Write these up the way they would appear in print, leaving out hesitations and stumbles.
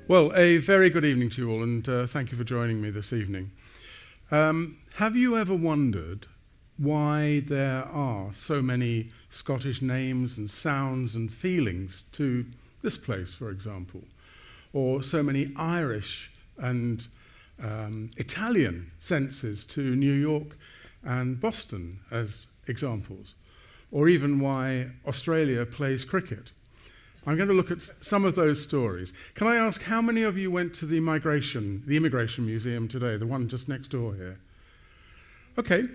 Well, a very good evening to you all, and thank you for joining me this evening. Have you ever wondered why there are so many Scottish names and sounds and feelings to this place, for example, or so many Irish and Italian senses to New York and Boston as examples, or even why Australia plays cricket? I'm going to look at some of those stories. Can I ask how many of you went to the Immigration Museum today, the one just next door here? Okay.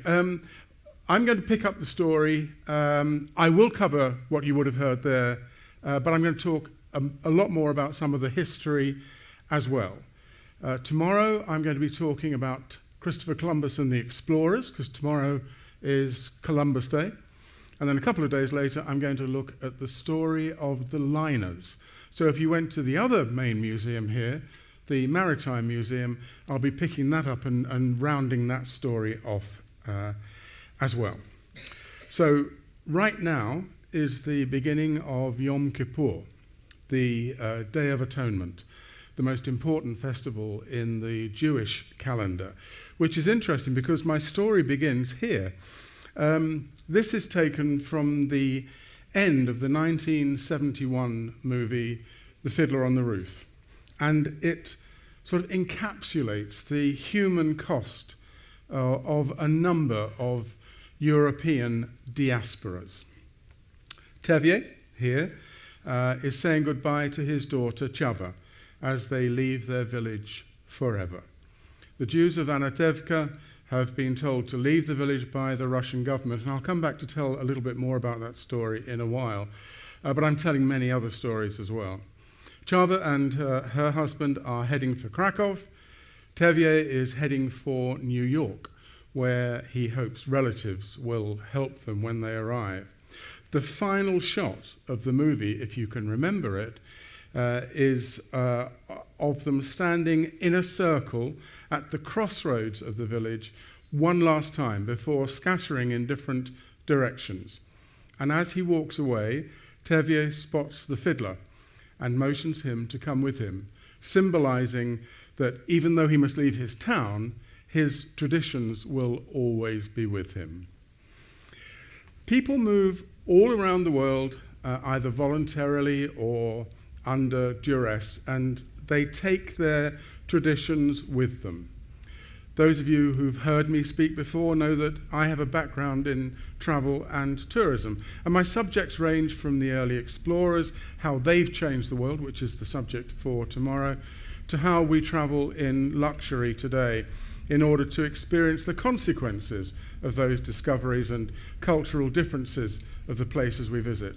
I'm going to pick up the story. I will cover what you would have heard there, but I'm going to talk a lot more about some of the history as well. Tomorrow I'm going to be talking about Christopher Columbus and the explorers, because tomorrow is Columbus Day. And then a couple of days later, I'm going to look at the story of the liners. So if you went to the other main museum here, the Maritime Museum, I'll be picking that up and rounding that story off as well. So right now is the beginning of Yom Kippur, the Day of Atonement, the most important festival in the Jewish calendar, which is interesting because my story begins here. This is taken from the end of the 1971 movie, The Fiddler on the Roof. And it sort of encapsulates the human cost of a number of European diasporas. Tevye, here, is saying goodbye to his daughter, Chava, as they leave their village forever. The Jews of Anatevka have been told to leave the village by the Russian government, and I'll come back to tell a little bit more about that story in a while, but I'm telling many other stories as well. Chava and her husband are heading for Krakow. Tevye is heading for New York, where he hopes relatives will help them when they arrive. The final shot of the movie, if you can remember it, is of them standing in a circle at the crossroads of the village one last time before scattering in different directions. And as he walks away, Tevye spots the fiddler and motions him to come with him, symbolizing that even though he must leave his town, his traditions will always be with him. People move all around the world, either voluntarily or under duress, and they take their traditions with them. Those of you who've heard me speak before know that I have a background in travel and tourism, and my subjects range from the early explorers, how they've changed the world, which is the subject for tomorrow, to how we travel in luxury today in order to experience the consequences of those discoveries and cultural differences of the places we visit.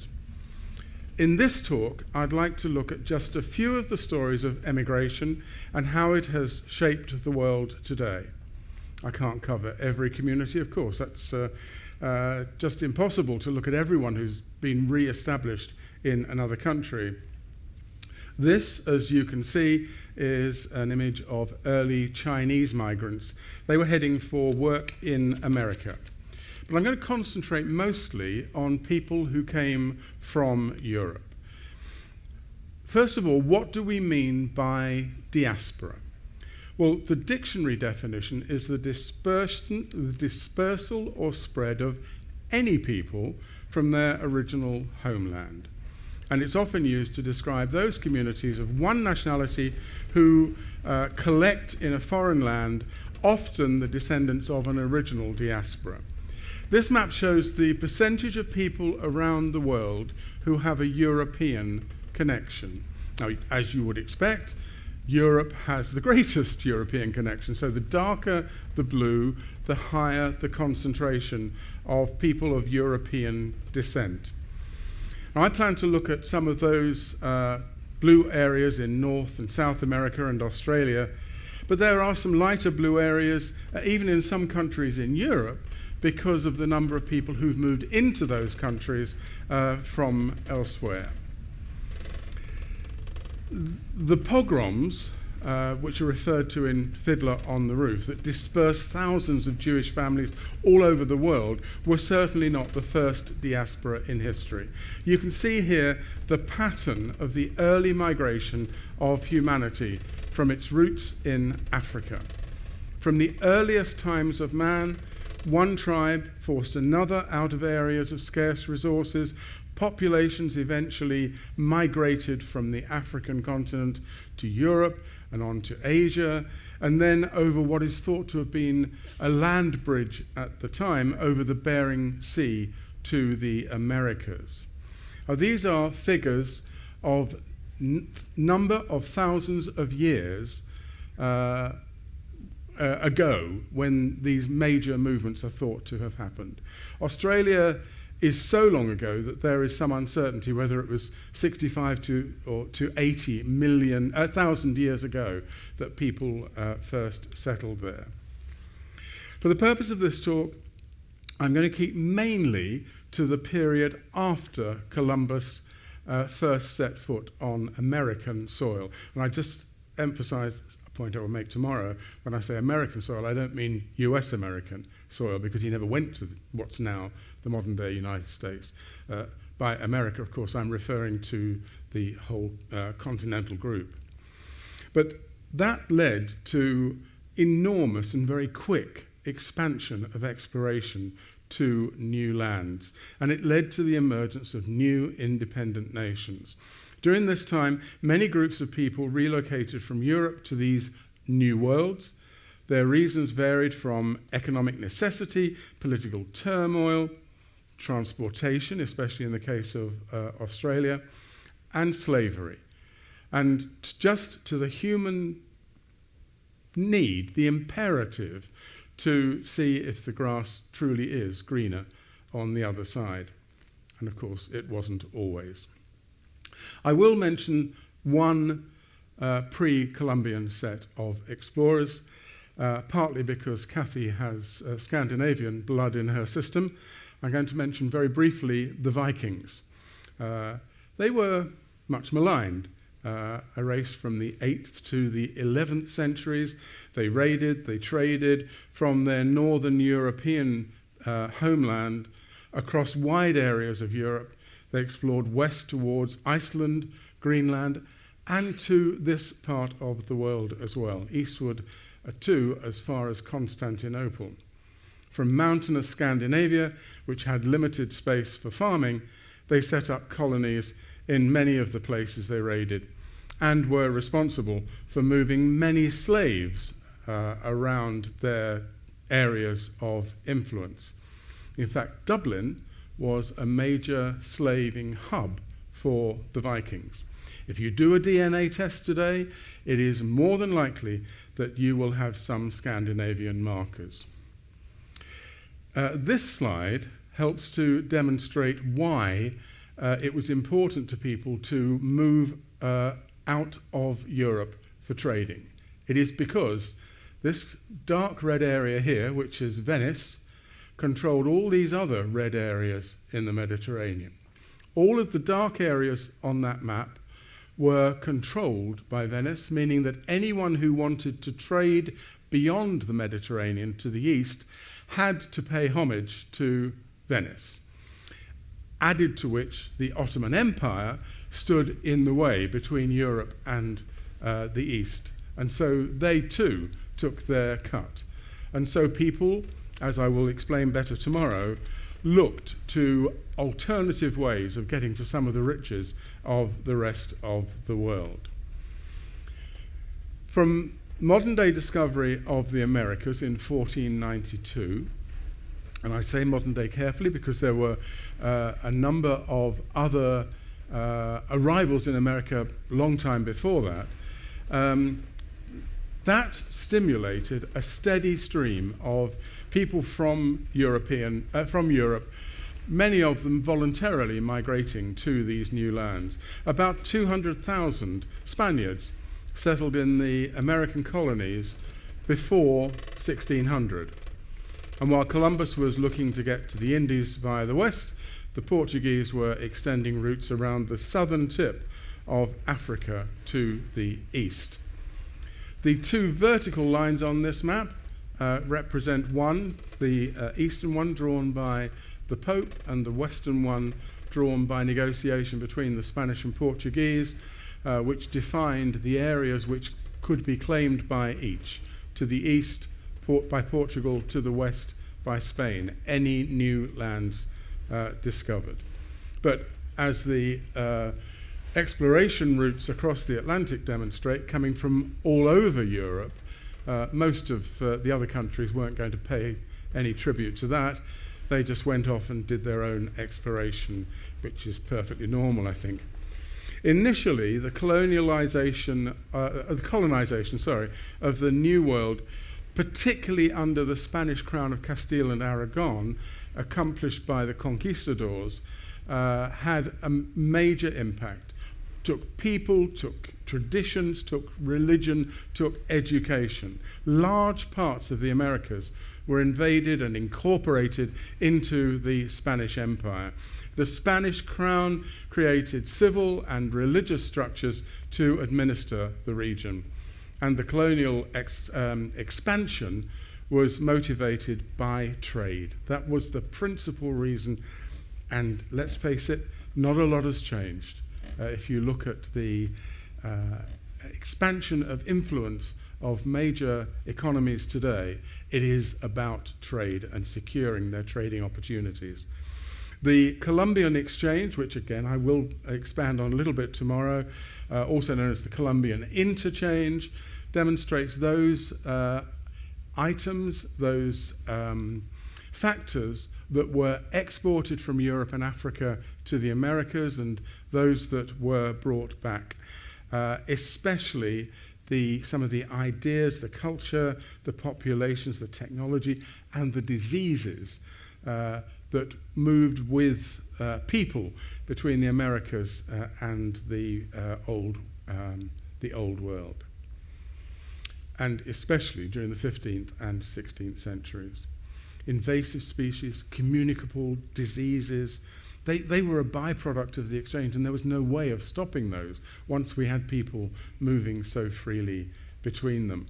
In this talk, I'd like to look at just a few of the stories of emigration and how it has shaped the world today. I can't cover every community, of course. That's just impossible to look at everyone who's been re-established in another country. This, as you can see, is an image of early Chinese migrants. They were heading for work in America. But I'm going to concentrate mostly on people who came from Europe. First of all, what do we mean by diaspora? Well, the dictionary definition is the dispersal or spread of any people from their original homeland. And it's often used to describe those communities of one nationality who collect in a foreign land, often the descendants of an original diaspora. This map shows the percentage of people around the world who have a European connection. Now, as you would expect, Europe has the greatest European connection. So the darker the blue, the higher the concentration of people of European descent. Now, I plan to look at some of those blue areas in North and South America and Australia, but there are some lighter blue areas, even in some countries in Europe, because of the number of people who've moved into those countries from elsewhere. The pogroms which are referred to in Fiddler on the Roof, that dispersed thousands of Jewish families all over the world, were certainly not the first diaspora in history. You can see here the pattern of the early migration of humanity from its roots in Africa. From the earliest times of man, one tribe forced another out of areas of scarce resources. Populations eventually migrated from the African continent to Europe and on to Asia, and then over what is thought to have been a land bridge at the time over the Bering Sea to the Americas. Now, these are figures of number of thousands of years ago when these major movements are thought to have happened. Australia is so long ago that there is some uncertainty whether it was 65 to 80 million, 1,000 years ago that people first settled there. For the purpose of this talk, I'm going to keep mainly to the period after Columbus first set foot on American soil. And I just emphasize a point I will make tomorrow. When I say American soil, I don't mean US American soil, because he never went to what's now the modern-day United States. By America, of course, I'm referring to the whole continental group. But that led to enormous and very quick expansion of exploration to new lands, and it led to the emergence of new independent nations. During this time, many groups of people relocated from Europe to these new worlds. Their reasons varied from economic necessity, political turmoil, transportation, especially in the case of Australia, and slavery. And just to the human need, the imperative to see if the grass truly is greener on the other side. And of course, it wasn't always. I will mention one pre-Columbian set of explorers, partly because Kathy has Scandinavian blood in her system. I'm going to mention very briefly the Vikings. They were much maligned, a race from the 8th to the 11th centuries. They raided, they traded from their northern European homeland across wide areas of Europe. They explored west towards Iceland, Greenland, and to this part of the world as well, eastward to as far as Constantinople. From mountainous Scandinavia, which had limited space for farming, they set up colonies in many of the places they raided and were responsible for moving many slaves around their areas of influence. In fact, Dublin was a major slaving hub for the Vikings. If you do a DNA test today, it is more than likely that you will have some Scandinavian markers. This slide helps to demonstrate why it was important to people to move out of Europe for trading. It is because this dark red area here, which is Venice, controlled all these other red areas in the Mediterranean. All of the dark areas on that map were controlled by Venice, meaning that anyone who wanted to trade beyond the Mediterranean to the east had to pay homage to Venice, added to which the Ottoman Empire stood in the way between Europe and the East. And so they too took their cut. And so people, as I will explain better tomorrow, looked to alternative ways of getting to some of the riches of the rest of the world. From modern-day discovery of the Americas in 1492, and I say modern-day carefully because there were a number of other arrivals in America a long time before that, that stimulated a steady stream of people from Europe, many of them voluntarily migrating to these new lands. About 200,000 Spaniards settled in the American colonies before 1600. And while Columbus was looking to get to the Indies via the west, the Portuguese were extending routes around the southern tip of Africa to the east. The two vertical lines on this map represent one, the eastern one drawn by the Pope, and the western one drawn by negotiation between the Spanish and Portuguese, which defined the areas which could be claimed by each. To the east by Portugal, to the west by Spain, any new lands discovered. But as the exploration routes across the Atlantic demonstrate, coming from all over Europe, most of the other countries weren't going to pay any tribute to that. They just went off and did their own exploration, which is perfectly normal, I think. Initially, the colonization of the New World, particularly under the Spanish crown of Castile and Aragon, accomplished by the conquistadors, had a major impact. Took people, took traditions, took religion, took education. Large parts of the Americas were invaded and incorporated into the Spanish Empire. The Spanish crown created civil and religious structures to administer the region. And the colonial expansion was motivated by trade. That was the principal reason. And let's face it, not a lot has changed. If you look at the expansion of influence of major economies today, it is about trade and securing their trading opportunities. The Columbian Exchange, which again I will expand on a little bit tomorrow, also known as the Columbian Interchange, demonstrates those items, those factors that were exported from Europe and Africa to the Americas, and those that were brought back, especially some of the ideas, the culture, the populations, the technology, and the diseases that moved with people between the Americas and the old world, and especially during the 15th and 16th centuries. Invasive species, communicable diseases, they were a byproduct of the exchange, and there was no way of stopping those once we had people moving so freely between them.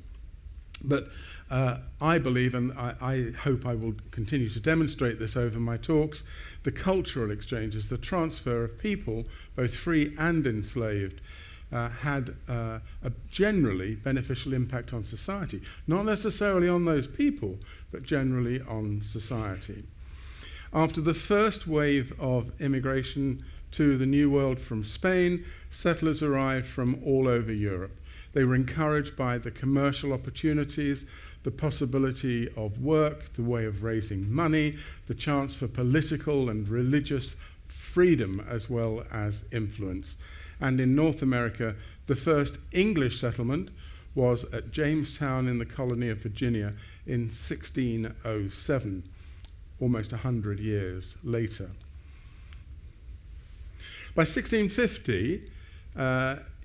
But I believe, and I hope I will continue to demonstrate this over my talks, the cultural exchanges, the transfer of people, both free and enslaved, had a generally beneficial impact on society. Not necessarily on those people, but generally on society. After the first wave of immigration to the New World from Spain, settlers arrived from all over Europe. They were encouraged by the commercial opportunities, the possibility of work, the way of raising money, the chance for political and religious freedom as well as influence. And in North America, the first English settlement was at Jamestown in the colony of Virginia in 1607, almost 100 years later. By 1650,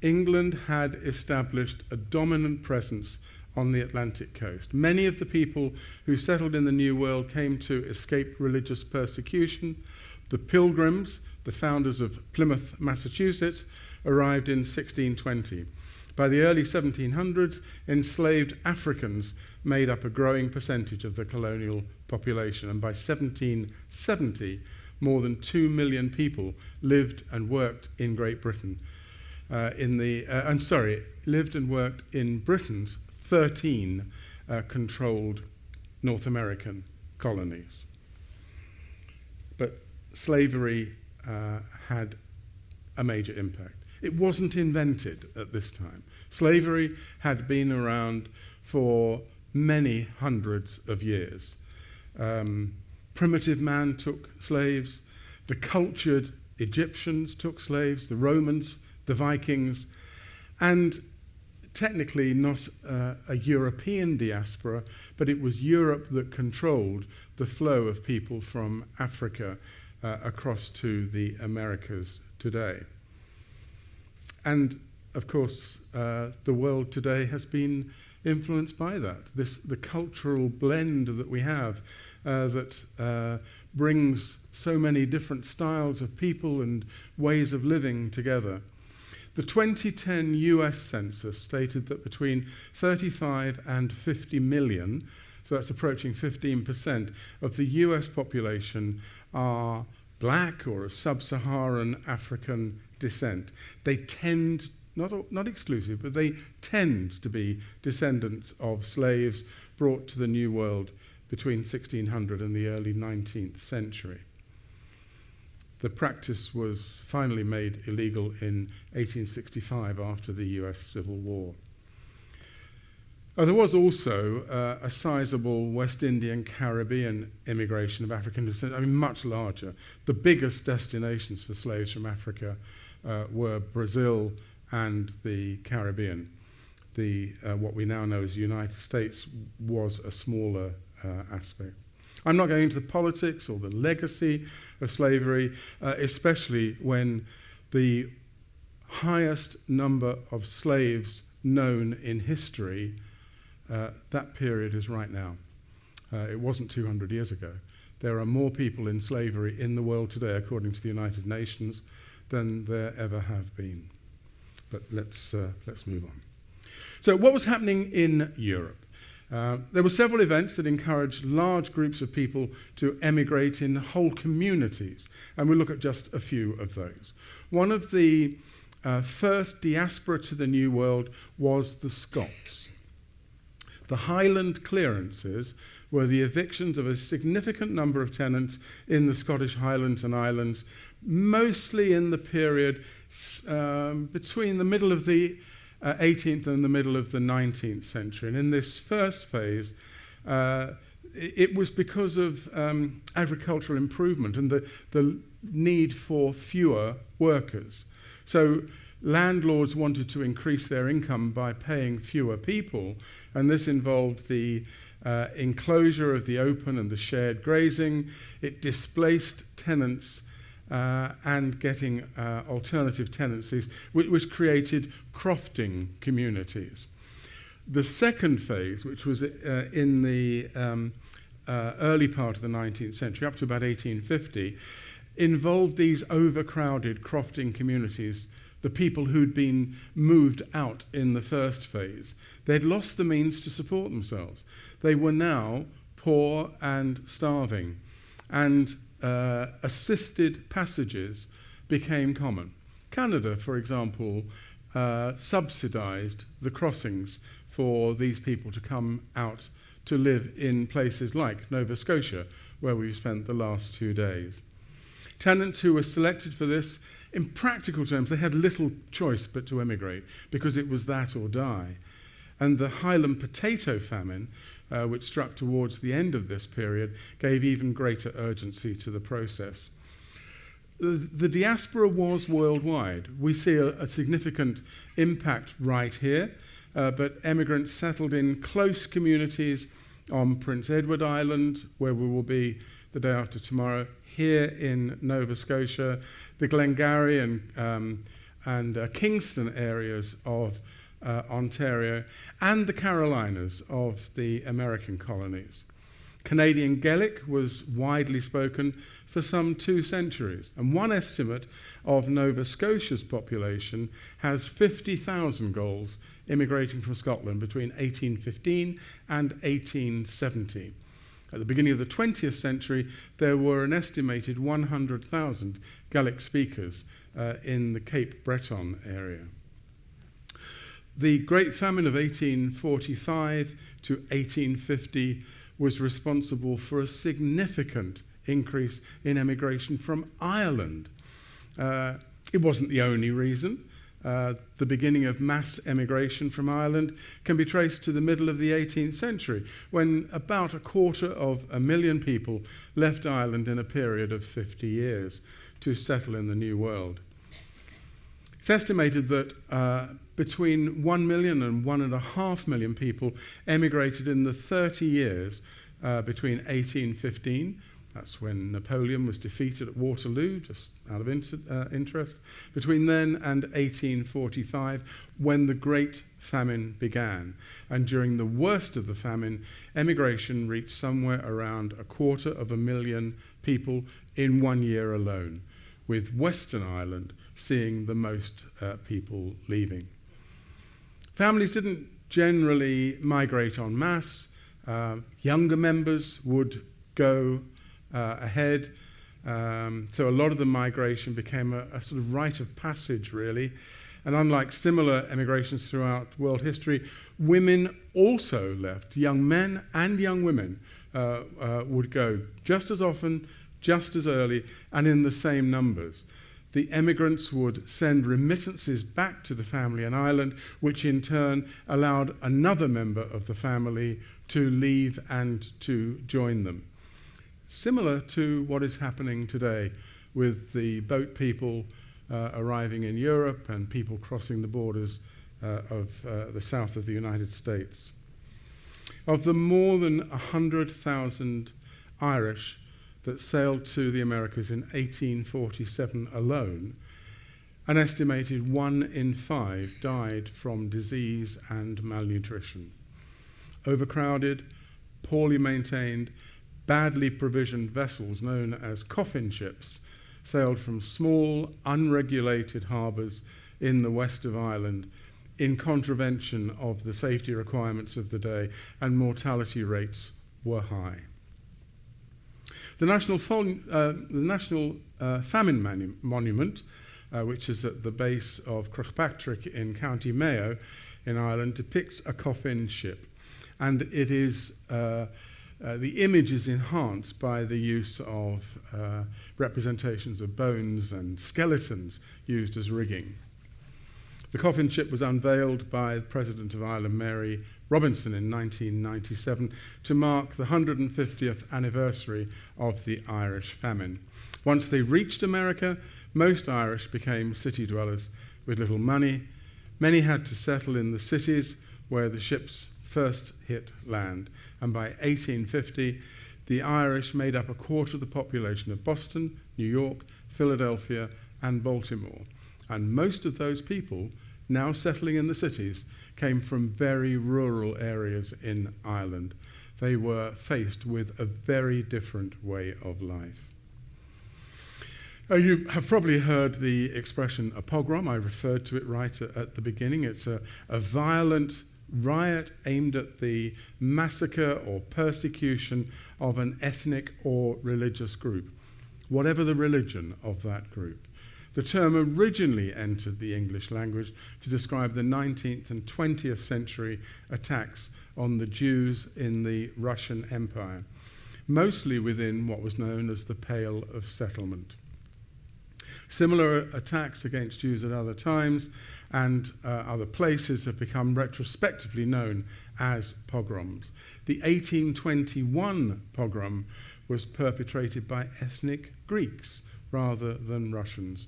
England had established a dominant presence on the Atlantic coast. Many of the people who settled in the New World came to escape religious persecution. The Pilgrims, the founders of Plymouth, Massachusetts, arrived in 1620. By the early 1700s, enslaved Africans made up a growing percentage of the colonial population, and by 1770, more than 2 million people lived and worked in Great Britain. Lived and worked in Britain's 13 controlled North American colonies. But slavery had a major impact. It wasn't invented at this time. Slavery had been around for many hundreds of years. Primitive man took slaves, the cultured Egyptians took slaves, the Romans, the Vikings, and technically not a European diaspora, but it was Europe that controlled the flow of people from Africa across to the Americas today. And of course, the world today has been influenced by that. The cultural blend that we have that brings so many different styles of people and ways of living together. The 2010 US census stated that between 35 and 50 million, so that's approaching 15% of the US population, are black or of sub-Saharan African descent. They tend, not exclusive, but they tend to be descendants of slaves brought to the New World between 1600 and the early 19th century. The practice was finally made illegal in 1865 after the US Civil War. There was also a sizable West Indian Caribbean immigration of African descent, I mean much larger. The biggest destinations for slaves from Africa were Brazil and the Caribbean. What we now know as the United States was a smaller aspect. I'm not going into the politics or the legacy of slavery, especially when the highest number of slaves known in history, that period is right now. It wasn't 200 years ago. There are more people in slavery in the world today, according to the United Nations, than there ever have been. But let's move on. So what was happening in Europe? There were several events that encouraged large groups of people to emigrate in whole communities, and we'll look at just a few of those. One of the first diaspora to the New World was the Scots. The Highland clearances were the evictions of a significant number of tenants in the Scottish Highlands and Islands, mostly in the period between the middle of the 18th and the middle of the 19th century. And in this first phase, it was because of agricultural improvement and the need for fewer workers. So landlords wanted to increase their income by paying fewer people, and this involved the enclosure of the open and the shared grazing. It displaced tenants and getting alternative tenancies, which created crofting communities. The second phase, which was in the early part of the 19th century, up to about 1850, involved these overcrowded crofting communities, the people who'd been moved out in the first phase. They'd lost the means to support themselves. They were now poor and starving, and assisted passages became common. Canada, for example, subsidized the crossings for these people to come out to live in places like Nova Scotia, where we've spent the last 2 days. Tenants who were selected for this, in practical terms, they had little choice but to emigrate, because it was that or die. And the Highland potato famine, which struck towards the end of this period, gave even greater urgency to the process. The diaspora was worldwide. We see a significant impact right here, but emigrants settled in close communities on Prince Edward Island, where we will be the day after tomorrow, here in Nova Scotia, the Glengarry and Kingston areas of Ontario, and the Carolinas of the American colonies. Canadian Gaelic was widely spoken for some 2 centuries, and one estimate of Nova Scotia's population has 50,000 Gauls immigrating from Scotland between 1815 and 1870. At the beginning of the 20th century, there were an estimated 100,000 Gaelic speakers in the Cape Breton area. The Great Famine of 1845 to 1850 was responsible for a significant increase in emigration from Ireland. It wasn't the only reason. The beginning of mass emigration from Ireland can be traced to the middle of the 18th century, when about 250,000 people left Ireland in a period of 50 years to settle in the New World. It's estimated that between 1 million and 1.5 million people emigrated in the 30 years between 1815, that's when Napoleon was defeated at Waterloo, just out of interest, between then and 1845, when the Great Famine began. And during the worst of the famine, emigration reached somewhere around 250,000 people in 1 year alone, with Western Ireland seeing the most people leaving. Families didn't generally migrate en masse. Younger members would go ahead. So a lot of the migration became a sort of rite of passage, really. And unlike similar emigrations throughout world history, women also left. Young men and young women would go just as often, just as early, and in the same numbers. The emigrants would send remittances back to the family in Ireland, which in turn allowed another member of the family to leave and to join them. Similar to what is happening today with the boat people arriving in Europe and people crossing the borders of the south of the United States. Of the more than 100,000 Irish that sailed to the Americas in 1847 alone, an estimated 1 in 5 died from disease and malnutrition. Overcrowded, poorly maintained, badly provisioned vessels known as coffin ships sailed from small, unregulated harbours in the west of Ireland in contravention of the safety requirements of the day, and mortality rates were high. The National Famine Monument, which is at the base of Croagh in County Mayo in Ireland, depicts a coffin ship. And it is, the image is enhanced by the use of representations of bones and skeletons used as rigging. The coffin ship was unveiled by the President of Ireland, Mary Robinson, in 1997 to mark the 150th anniversary of the Irish famine. Once they reached America, most Irish became city dwellers with little money. Many had to settle in the cities where the ships first hit land. And by 1850, the Irish made up a quarter of the population of Boston, New York, Philadelphia, and Baltimore. And most of those people now settling in the cities came from very rural areas in Ireland. They were faced with a very different way of life. You have probably heard the expression a pogrom. I referred to it right at the beginning. It's a violent riot aimed at the massacre or persecution of an ethnic or religious group, whatever the religion of that group. The term originally entered the English language to describe the 19th and 20th century attacks on the Jews in the Russian Empire, mostly within what was known as the Pale of Settlement. Similar attacks against Jews at other times and other places have become retrospectively known as pogroms. The 1821 pogrom was perpetrated by ethnic Greeks rather than Russians,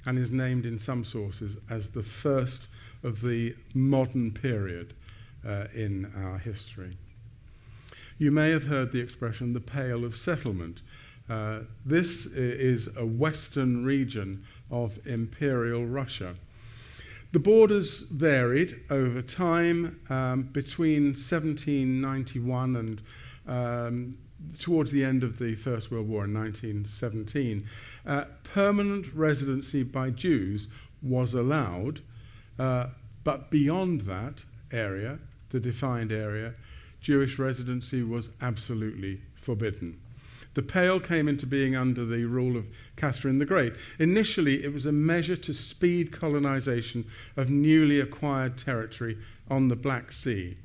and is named in some sources as the first of the modern period in our history. You may have heard the expression the Pale of Settlement. This is a western region of Imperial Russia. The borders varied over time between 1791 and towards the end of the First World War in 1917. Permanent residency by Jews was allowed, but beyond that area, the defined area, Jewish residency was absolutely forbidden. The Pale came into being under the rule of Catherine the Great. Initially, it was a measure to speed colonization of newly acquired territory on the Black Sea,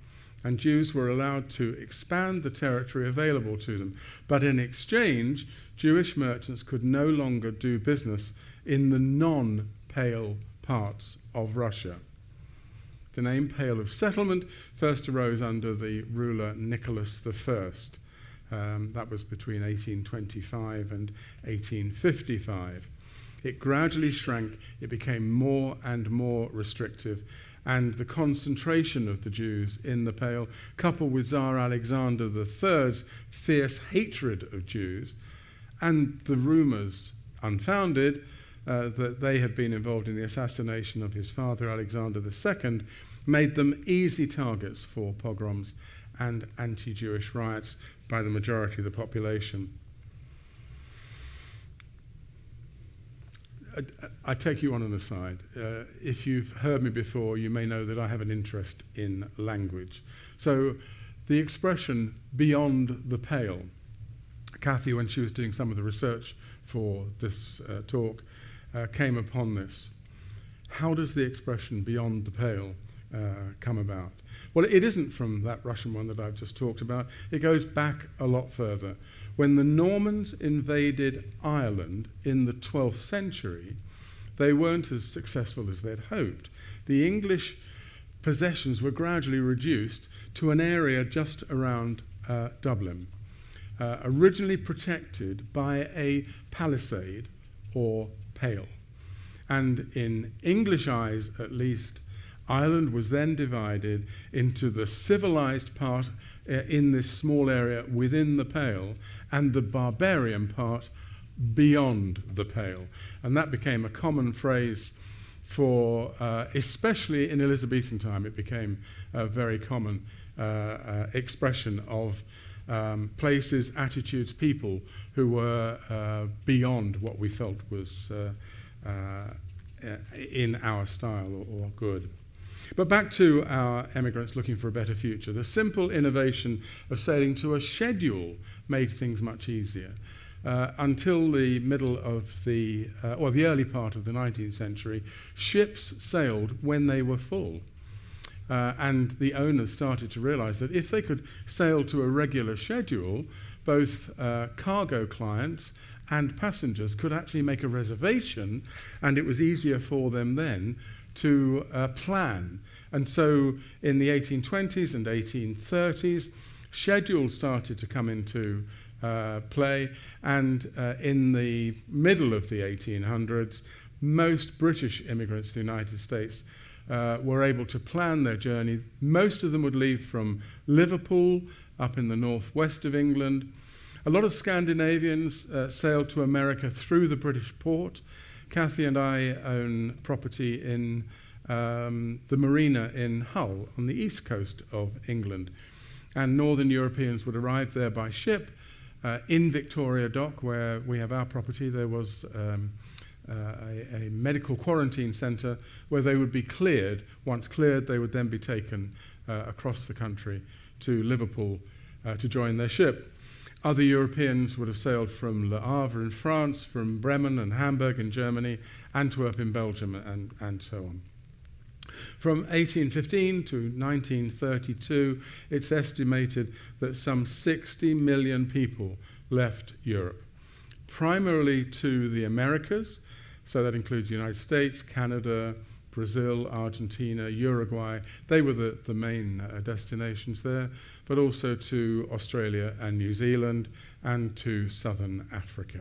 and Jews were allowed to expand the territory available to them. But in exchange, Jewish merchants could no longer do business in the non-Pale parts of Russia. The name Pale of Settlement first arose under the ruler Nicholas I. That was between 1825 and 1855. It gradually shrank, it became more and more restrictive, and the concentration of the Jews in the Pale, coupled with Tsar Alexander III's fierce hatred of Jews, and the rumours, unfounded, that they had been involved in the assassination of his father Alexander II, made them easy targets for pogroms and anti-Jewish riots by the majority of the population. I take you on an aside. If you've heard me before, you may know that I have an interest in language. So the expression beyond the pale, Kathy, when she was doing some of the research for this talk, came upon this. How does the expression beyond the pale come about? Well, it isn't from that Russian one that I've just talked about. It goes back a lot further. When the Normans invaded Ireland in the 12th century, they weren't as successful as they'd hoped. The English possessions were gradually reduced to an area just around Dublin, originally protected by a palisade or pale. And in English eyes, at least, Ireland was then divided into the civilized part in this small area within the Pale and the barbarian part beyond the Pale. And that became a common phrase for, especially in Elizabethan time, it became a very common expression of places, attitudes, people who were beyond what we felt was in our style or good. But back to our emigrants looking for a better future. The simple innovation of sailing to a schedule made things much easier. Until the middle of the early part of the 19th century, ships sailed when they were full. And the owners started to realize that if they could sail to a regular schedule, both cargo clients and passengers could actually make a reservation, and it was easier for them then to plan. And so in the 1820s and 1830s, schedules started to come into play, and in the middle of the 1800s, most British immigrants to the United States were able to plan their journey. Most of them would leave from Liverpool, up in the northwest of England. A lot of Scandinavians sailed to America through the British port. Kathy and I own property in the marina in Hull on the east coast of England. And Northern Europeans would arrive there by ship. In Victoria Dock, where we have our property, there was a medical quarantine centre where they would be cleared. Once cleared, they would then be taken across the country to Liverpool to join their ship. Other Europeans would have sailed from Le Havre in France, from Bremen and Hamburg in Germany, Antwerp in Belgium, and so on. From 1815 to 1932, it's estimated that some 60 million people left Europe, primarily to the Americas, so that includes the United States, Canada, Brazil, Argentina, Uruguay. They were the main destinations there, but also to Australia and New Zealand and to southern Africa.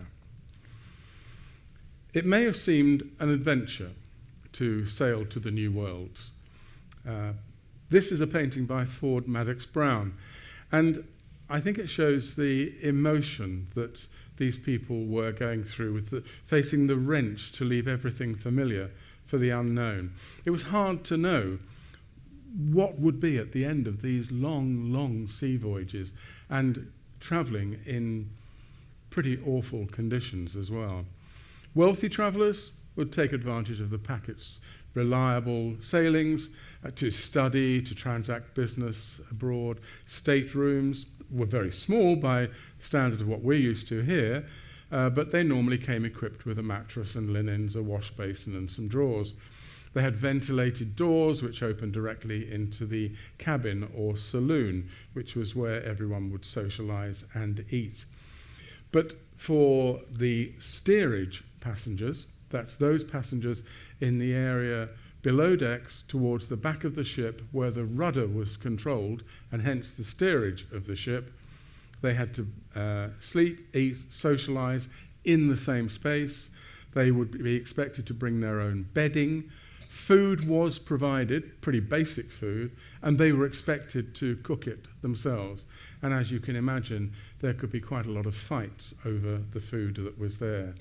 It may have seemed an adventure to sail to the new worlds. This is a painting by Ford Madox Brown, and I think it shows the emotion that these people were going through with facing the wrench to leave everything familiar for the unknown. It was hard to know what would be at the end of these long, long sea voyages and travelling in pretty awful conditions as well. Wealthy travellers would take advantage of the packet's reliable sailings to study, to transact business abroad. Staterooms were very small by the standard of what we're used to here, but they normally came equipped with a mattress and linens, a wash basin and some drawers. They had ventilated doors which opened directly into the cabin or saloon, which was where everyone would socialise and eat. But for the steerage passengers, that's those passengers in the area below decks towards the back of the ship where the rudder was controlled and hence the steerage of the ship, they had to sleep, eat, socialise in the same space. They would be expected to bring their own bedding. Food was provided, pretty basic food, and they were expected to cook it themselves. And as you can imagine, there could be quite a lot of fights over the food that was there.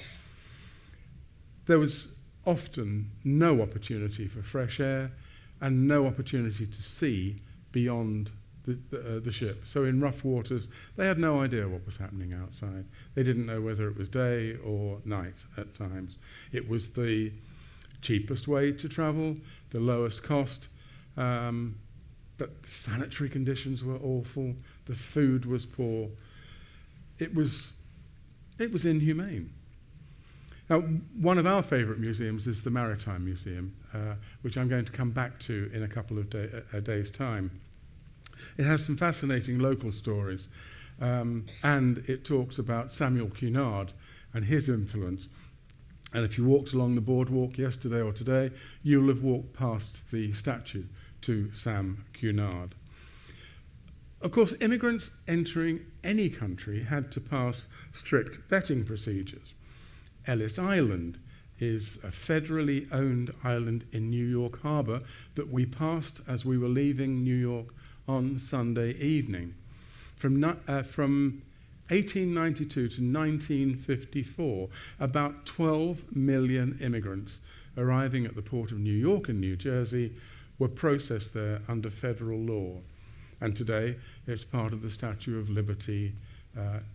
There was often no opportunity for fresh air and no opportunity to see beyond the ship. So in rough waters, they had no idea what was happening outside. They didn't know whether it was day or night at times. It was the cheapest way to travel, the lowest cost, but sanitary conditions were awful, the food was poor. It was inhumane. Now, one of our favourite museums is the Maritime Museum, which I'm going to come back to in a couple of days' time. It has some fascinating local stories, and it talks about Samuel Cunard and his influence. And if you walked along the boardwalk yesterday or today, you'll have walked past the statue to Sam Cunard. Of course, immigrants entering any country had to pass strict vetting procedures. Ellis Island is a federally owned island in New York Harbor that we passed as we were leaving New York on Sunday evening. From 1892 to 1954, about 12 million immigrants arriving at the port of New York and New Jersey were processed there under federal law. And today, it's part of the Statue of Liberty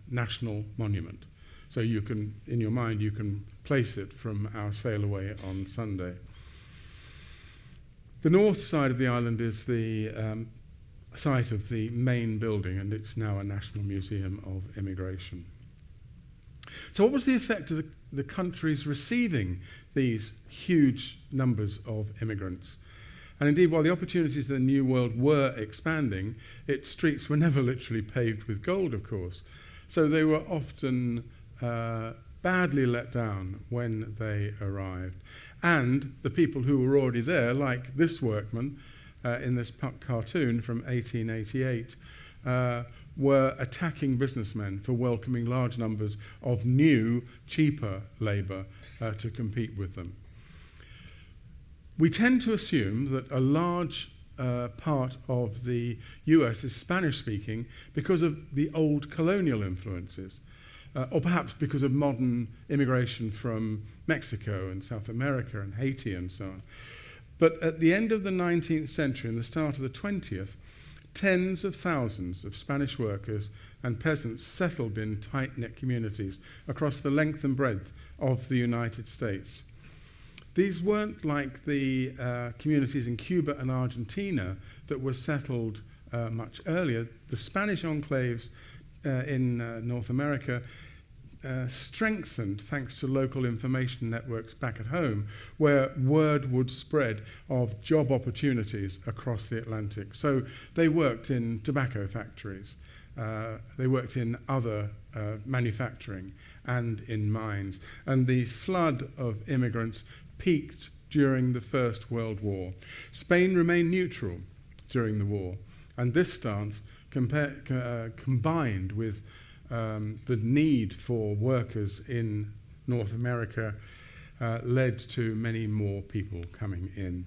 National Monument. So you can, in your mind, you can place it from our sail away on Sunday. The north side of the island is the site of the main building, and it's now a National Museum of Immigration. So what was the effect of the countries receiving these huge numbers of immigrants? And indeed, while the opportunities of the New World were expanding, its streets were never literally paved with gold, of course. So they were often badly let down when they arrived. And the people who were already there, like this workman in this cartoon from 1888, were attacking businessmen for welcoming large numbers of new, cheaper labour to compete with them. We tend to assume that a large part of the US is Spanish-speaking because of the old colonial influences, or perhaps because of modern immigration from Mexico and South America and Haiti and so on. But at the end of the 19th century and the start of the 20th, tens of thousands of Spanish workers and peasants settled in tight-knit communities across the length and breadth of the United States. These weren't like the communities in Cuba and Argentina that were settled much earlier. The Spanish enclaves in North America strengthened thanks to local information networks back at home, where word would spread of job opportunities across the Atlantic. So they worked in tobacco factories, they worked in other manufacturing and in mines. And the flood of immigrants peaked during the First World War. Spain remained neutral during the war, and this stance combined with the need for workers in North America led to many more people coming in.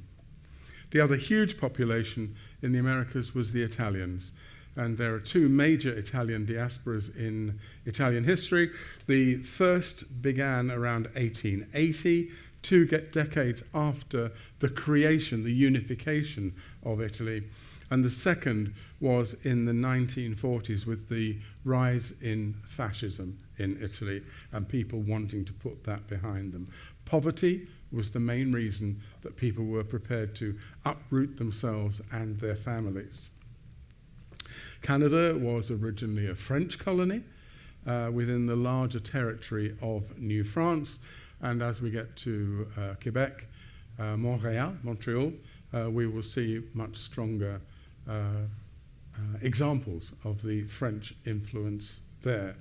The other huge population in the Americas was the Italians, and there are two major Italian diasporas in Italian history. The first began around 1880, 2 decades after the creation, the unification of Italy. And the second was in the 1940s with the rise in fascism in Italy and people wanting to put that behind them. Poverty was the main reason that people were prepared to uproot themselves and their families. Canada was originally a French colony within the larger territory of New France, and as we get to Quebec, Montreal, we will see much stronger examples of the French influence there.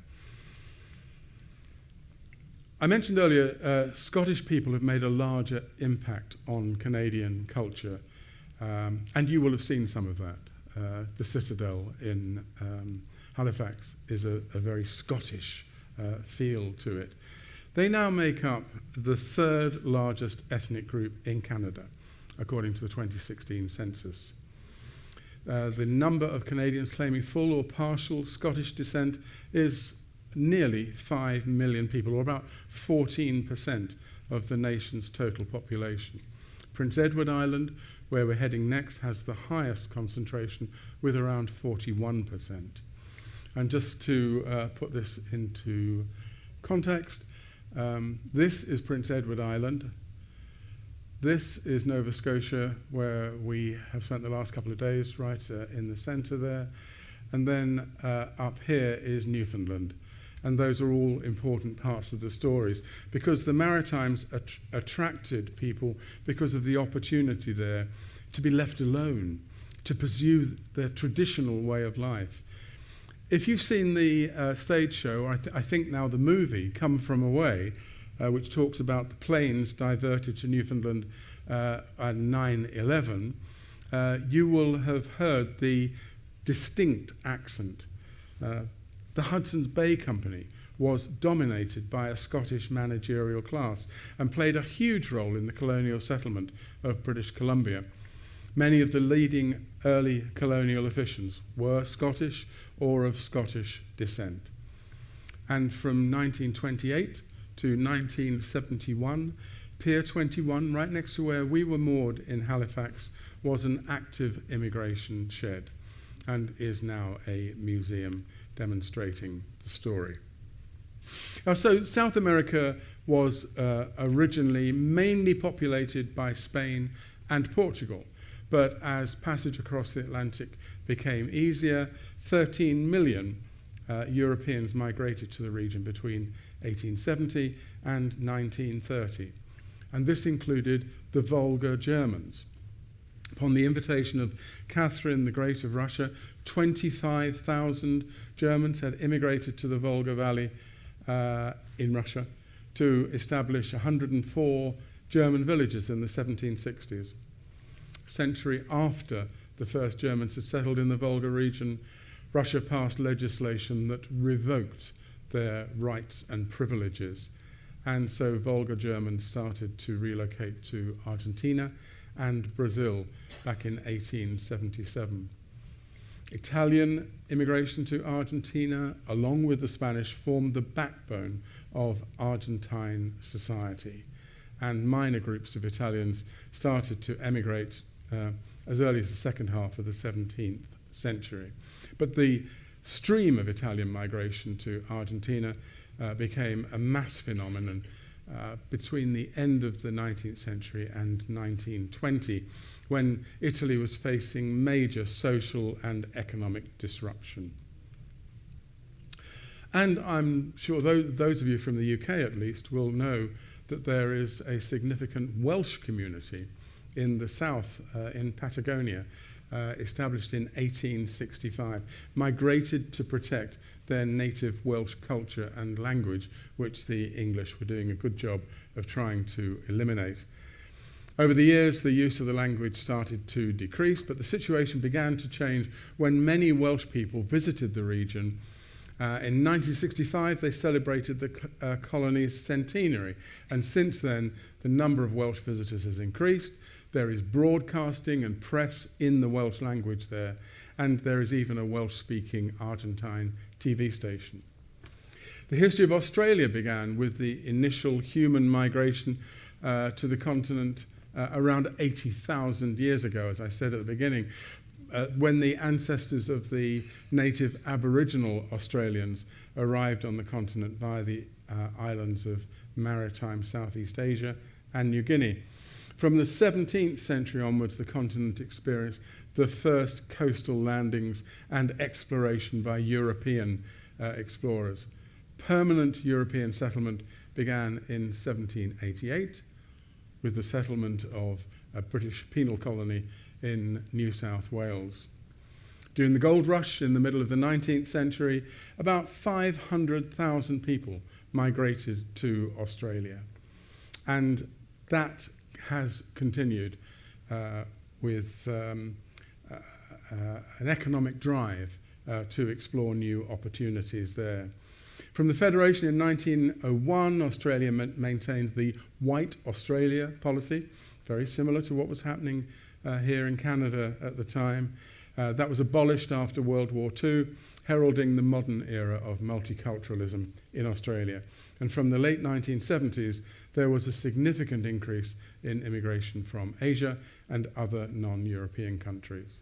I mentioned earlier, Scottish people have made a larger impact on Canadian culture, and you will have seen some of that. The Citadel in Halifax is a very Scottish feel to it. They now make up the 3rd largest ethnic group in Canada, according to the 2016 census. The number of Canadians claiming full or partial Scottish descent is nearly 5 million people, or about 14% of the nation's total population. Prince Edward Island, where we're heading next, has the highest concentration with around 41%. And just to put this into context, this is Prince Edward Island. This is Nova Scotia, where we have spent the last couple of days, right in the centre there. And then up here is Newfoundland. And those are all important parts of the stories because the Maritimes attracted people because of the opportunity there to be left alone, to pursue their traditional way of life. If you've seen the stage show, or I think now the movie, Come From Away, which talks about the planes diverted to Newfoundland on 9/11, you will have heard the distinct accent. The Hudson's Bay Company was dominated by a Scottish managerial class and played a huge role in the colonial settlement of British Columbia. Many of the leading early colonial officials were Scottish or of Scottish descent. And from 1928 to 1971, Pier 21, right next to where we were moored in Halifax, was an active immigration shed and is now a museum demonstrating the story. So South America was originally mainly populated by Spain and Portugal, but as passage across the Atlantic became easier, 13 million Europeans migrated to the region between 1870 and 1930. And this included the Volga Germans. Upon the invitation of Catherine the Great of Russia, 25,000 Germans had immigrated to the Volga Valley in Russia to establish 104 German villages in the 1760s. A century after the first Germans had settled in the Volga region, Russia passed legislation that revoked their rights and privileges. And so Volga Germans started to relocate to Argentina and Brazil back in 1877. Italian immigration to Argentina, along with the Spanish, formed the backbone of Argentine society. And minor groups of Italians started to emigrate as early as the second half of the 17th century. But the stream of Italian migration to Argentina became a mass phenomenon between the end of the 19th century and 1920, when Italy was facing major social and economic disruption. And I'm sure those of you from the UK at least will know that there is a significant Welsh community in the south, in Patagonia, established in 1865, migrated to protect their native Welsh culture and language, which the English were doing a good job of trying to eliminate. Over the years, the use of the language started to decrease, but the situation began to change when many Welsh people visited the region. In 1965, they celebrated the colony's centenary, and since then, the number of Welsh visitors has increased. There is broadcasting and press in the Welsh language there, and there is even a Welsh-speaking Argentine TV station. The history of Australia began with the initial human migration to the continent around 80,000 years ago, as I said at the beginning, when the ancestors of the native Aboriginal Australians arrived on the continent via the islands of maritime Southeast Asia and New Guinea. From the 17th century onwards, the continent experienced the first coastal landings and exploration by European explorers. Permanent European settlement began in 1788 with the settlement of a British penal colony in New South Wales. During the gold rush in the middle of the 19th century, about 500,000 people migrated to Australia. And that has continued with an economic drive to explore new opportunities there. From the Federation in 1901, Australia maintained the White Australia policy, very similar to what was happening here in Canada at the time. That was abolished after World War II. heralding the modern era of multiculturalism in Australia. And from the late 1970s, there was a significant increase in immigration from Asia and other non-European countries.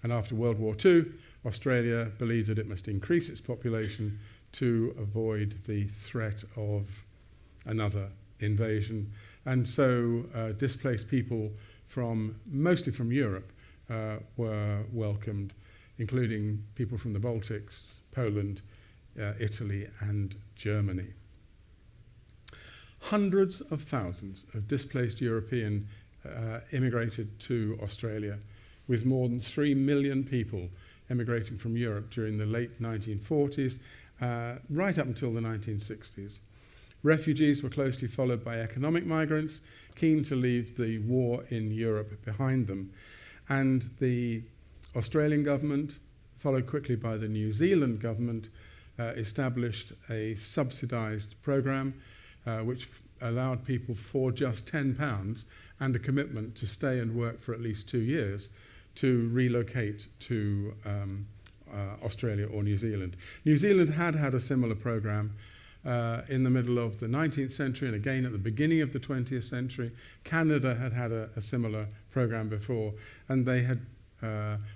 And after World War II, Australia believed that it must increase its population to avoid the threat of another invasion. And so displaced people mostly from Europe were welcomed, including people from the Baltics, Poland, Italy, and Germany. Hundreds of thousands of displaced European immigrated to Australia, with more than 3 million people emigrating from Europe during the late 1940s, right up until the 1960s. Refugees were closely followed by economic migrants, keen to leave the war in Europe behind them. And the Australian government, followed quickly by the New Zealand government, established a subsidised programme which allowed people for just £10 and a commitment to stay and work for at least 2 years to relocate to Australia or New Zealand. New Zealand had a similar programme in the middle of the 19th century and again at the beginning of the 20th century. Canada had a similar programme before, and they had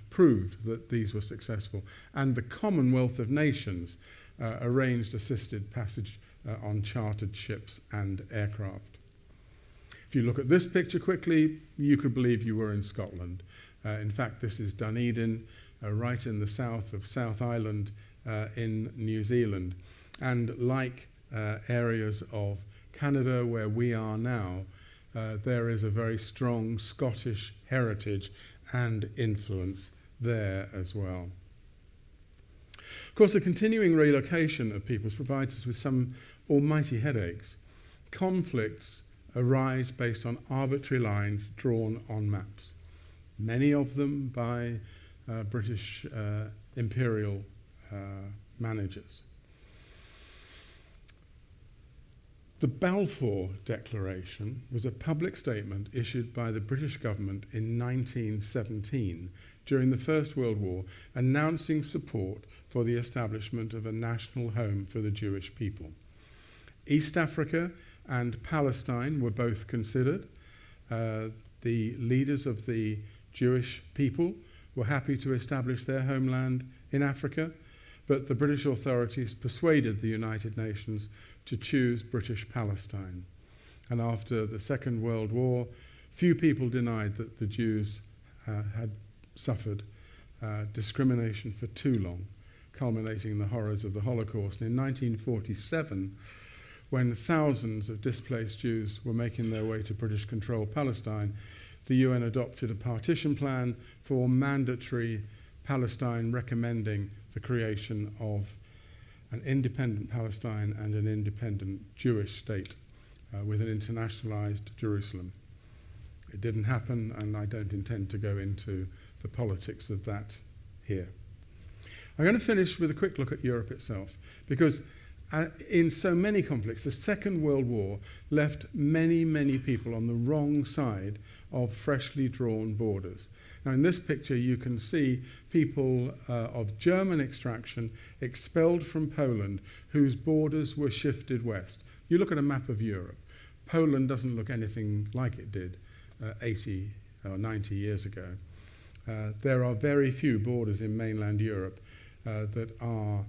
proved that these were successful. And the Commonwealth of Nations arranged assisted passage on chartered ships and aircraft. If you look at this picture quickly, you could believe you were in Scotland. In fact, this is Dunedin, right in the south of South Island in New Zealand. And like areas of Canada where we are now, there is a very strong Scottish heritage and influence there as well. Of course, the continuing relocation of peoples provides us with some almighty headaches. Conflicts arise based on arbitrary lines drawn on maps, many of them by British imperial managers. The Balfour Declaration was a public statement issued by the British government in 1917 during the First World War, announcing support for the establishment of a national home for the Jewish people. East Africa and Palestine were both considered. The leaders of the Jewish people were happy to establish their homeland in Africa, but the British authorities persuaded the United Nations to choose British Palestine. And after the Second World War, few people denied that the Jews had suffered discrimination for too long, culminating in the horrors of the Holocaust. And in 1947, when thousands of displaced Jews were making their way to British-controlled Palestine, the UN adopted a partition plan for mandatory Palestine, recommending the creation of an independent Palestine and an independent Jewish state with an internationalized Jerusalem. It didn't happen, and I don't intend to go into the politics of that here. I'm going to finish with a quick look at Europe itself, because in so many conflicts, the Second World War left many, many people on the wrong side of freshly drawn borders. Now, in this picture, you can see people of German extraction expelled from Poland whose borders were shifted west. You look at a map of Europe. Poland doesn't look anything like it did 80 or 90 years ago. There are very few borders in mainland Europe that are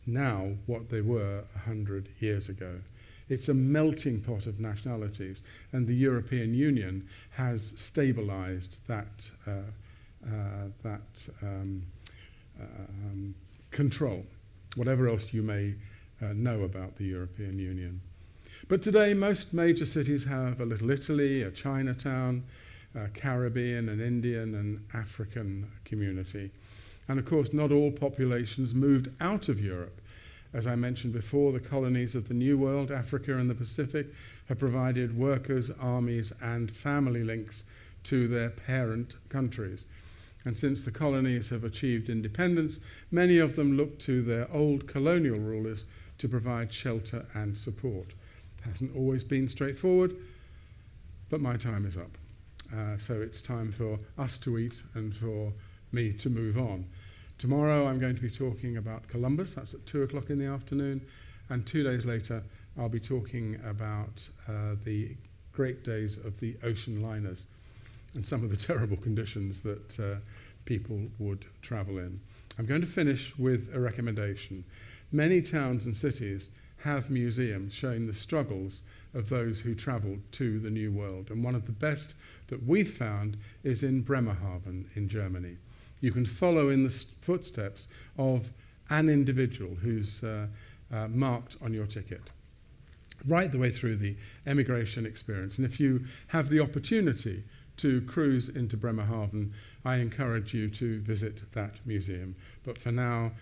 now what they were 100 years ago. It's a melting pot of nationalities, and the European Union has stabilized that control, whatever else you may know about the European Union. But today, most major cities have a Little Italy, a Chinatown, a Caribbean, an Indian, and African community. And of course, not all populations moved out of Europe. As I mentioned before, the colonies of the New World, Africa and the Pacific, have provided workers, armies, and family links to their parent countries. And since the colonies have achieved independence, many of them look to their old colonial rulers to provide shelter and support. It hasn't always been straightforward, but my time is up. So it's time for us to eat and for me to move on. Tomorrow I'm going to be talking about Columbus. That's at 2 o'clock in the afternoon. And 2 days later, I'll be talking about the great days of the ocean liners and some of the terrible conditions that people would travel in. I'm going to finish with a recommendation. Many towns and cities have museums showing the struggles of those who travelled to the New World. And one of the best that we've found is in Bremerhaven in Germany. You can follow in the footsteps of an individual who's marked on your ticket, right the way through the emigration experience. And if you have the opportunity to cruise into Bremerhaven, I encourage you to visit that museum. But for now,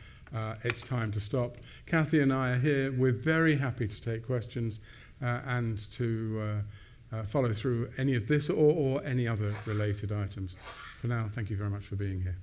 it's time to stop. Kathy and I are here. We're very happy to take questions and to follow through any of this or any other related items. For now, thank you very much for being here.